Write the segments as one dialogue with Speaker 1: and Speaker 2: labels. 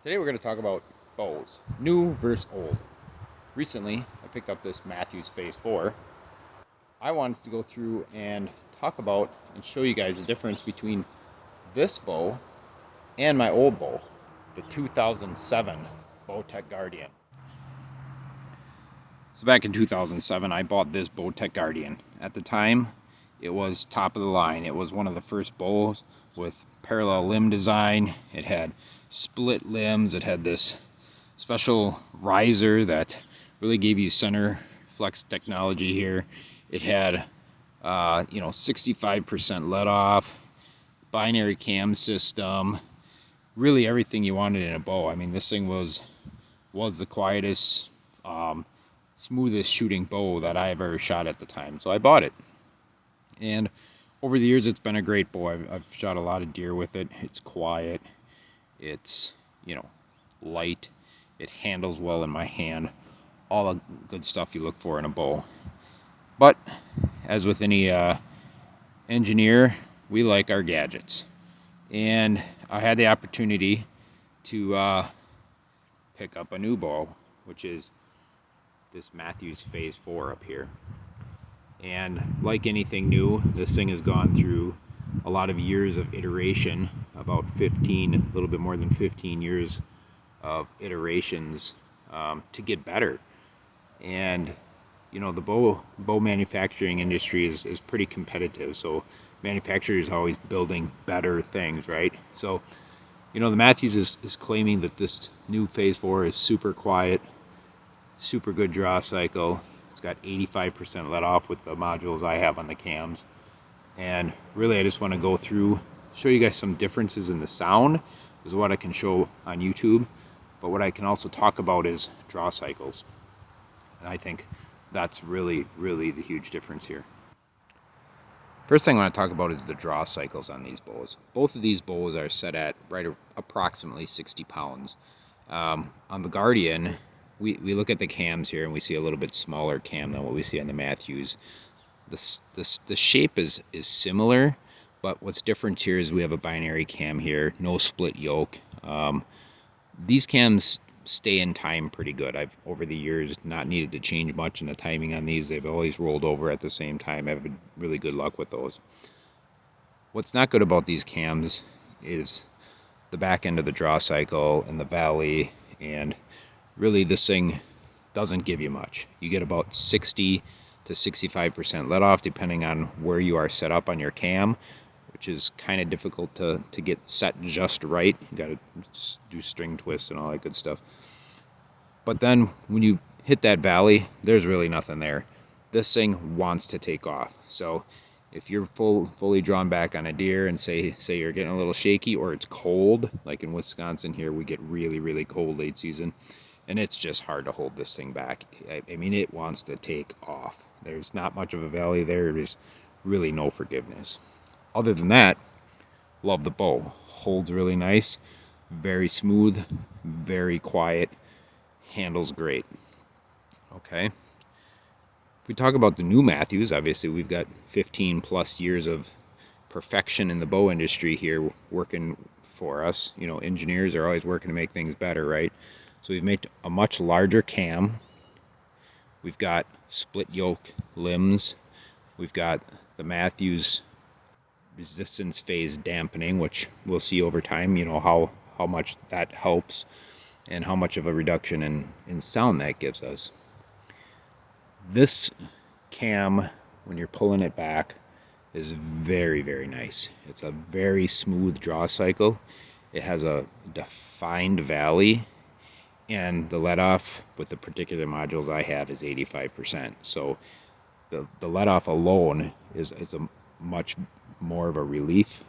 Speaker 1: Today we're going to talk about bows, new versus old. Recently, I picked up this Mathews Phase 4. I wanted to go through and talk about and show you guys the difference between this bow and my old bow, the 2007 Bowtech Guardian. So back in 2007, I bought this Bowtech Guardian. At the time, it was top of the line. It was one of the first bows with parallel limb design. It had split limbs. It had this special riser that really gave you center flex technology here. It had 65% let off, binary cam system, really everything you wanted in a bow. I mean, this thing was the quietest, smoothest shooting bow that I ever shot at the time. So I bought it, and over the years it's been a great bow. I've shot a lot of deer with it. It's quiet, it's light, it handles well in my hand, all the good stuff you look for in a bow. But as with any engineer, we like our gadgets, and I had the opportunity to pick up a new bow, which is this Mathews Phase 4 up here. And like anything new, this thing has gone through a lot of years of iteration, about 15, a little bit more than 15 years of iterations to get better. And the bow manufacturing industry is pretty competitive, so manufacturers are always building better things, right? So the Mathews is claiming that this new Phase 4 is super quiet, super good draw cycle. It's got 85% let off with the modules I have on the cams. And really, I just want to go through, show you guys some differences in the sound, is what I can show on YouTube. But what I can also talk about is draw cycles. And I think that's really, really the huge difference here. First thing I want to talk about is the draw cycles on these bows. Both of these bows are set at approximately 60 pounds. On the Guardian, we look at the cams here and we see a little bit smaller cam than what we see on the Mathews. The shape is similar, but what's different here is we have a binary cam here, no split yoke. These cams stay in time pretty good. I've over the years not needed to change much in the timing on these. They've always rolled over at the same time. I've had really good luck with those. What's not good about these cams is the back end of the draw cycle and the valley, and really this thing doesn't give you much. You get about 60 to 65% let off depending on where you are set up on your cam, which is kind of difficult to get set just right. You got to do string twists and all that good stuff. But then when you hit that valley, there's really nothing there. This thing wants to take off. So if you're fully drawn back on a deer and say you're getting a little shaky or it's cold, like in Wisconsin here, we get really, really cold late season, and it's just hard to hold this thing back. I mean, it wants to take off. There's not much of a valley there. There's really no forgiveness. Other than that, love the bow. Holds really nice, very smooth, very quiet, handles great. Okay. If we talk about the new Mathews, obviously we've got 15 plus years of perfection in the bow industry here working for us. Engineers are always working to make things better, right? So we've made a much larger cam. We've got split yoke limbs. We've got the Mathews resistance phase dampening, which we'll see over time, how much that helps and how much of a reduction in sound that gives us. This cam, when you're pulling it back, is very, very nice. It's a very smooth draw cycle. It has a defined valley, and the let off with the particular modules I have is 85%. So the let off alone is a much more of a relief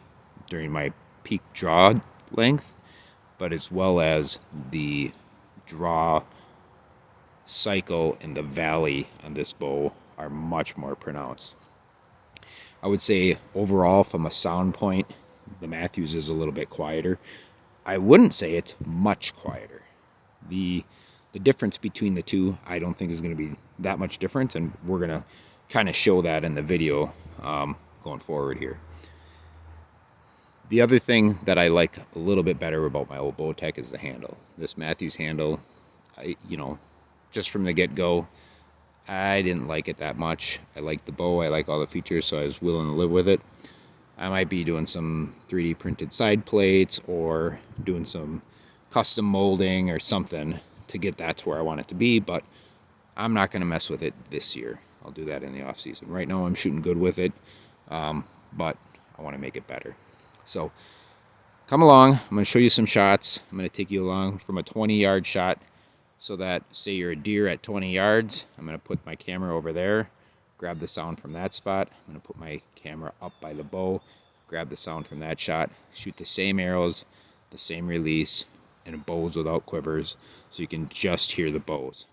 Speaker 1: during my peak draw length, but as well as the draw cycle and the valley on this bow are much more pronounced. I would say overall, from a sound point, the Mathews is a little bit quieter. I wouldn't say it's much quieter. The difference between the two, I don't think is going to be that much difference, and we're going to kind of show that in the video going forward here. The other thing that I like a little bit better about my old Bowtech is the handle. This Mathews handle, just from the get-go, I didn't like it that much. I like the bow, I like all the features, so I was willing to live with it. I might be doing some 3D printed side plates or doing some custom molding or something to get that to where I want it to be, but I'm not going to mess with it this year. I'll do that in the off season. Right now I'm shooting good with it, but I want to make it better. So come along. I'm going to show you some shots. I'm going to take you along from a 20-yard shot, so that, say you're a deer at 20 yards, I'm going to put my camera over there, grab the sound from that spot. I'm going to put my camera up by the bow, grab the sound from that shot, shoot the same arrows, the same release, and bows without quivers, so you can just hear the bows.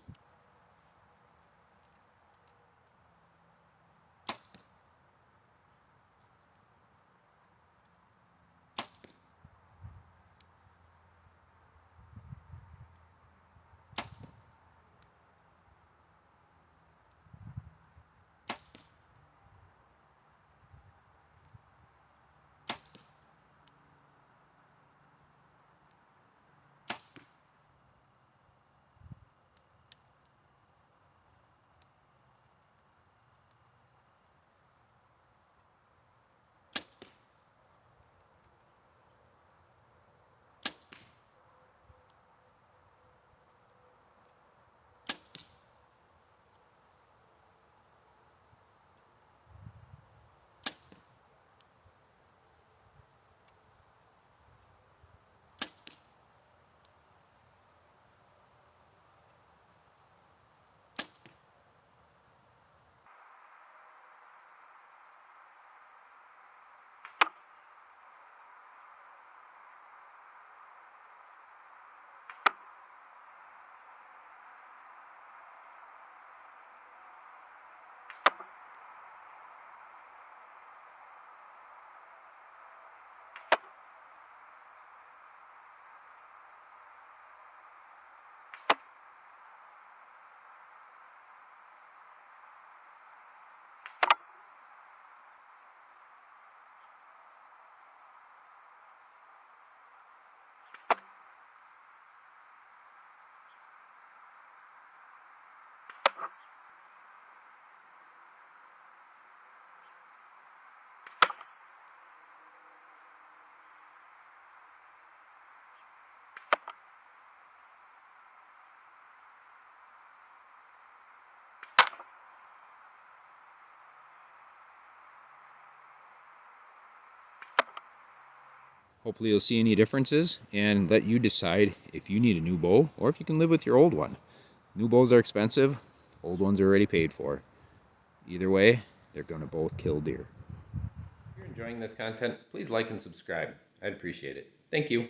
Speaker 1: Hopefully you'll see any differences and let you decide if you need a new bow or if you can live with your old one. New bows are expensive, old ones are already paid for. Either way, they're going to both kill deer. If you're enjoying this content, please like and subscribe. I'd appreciate it. Thank you.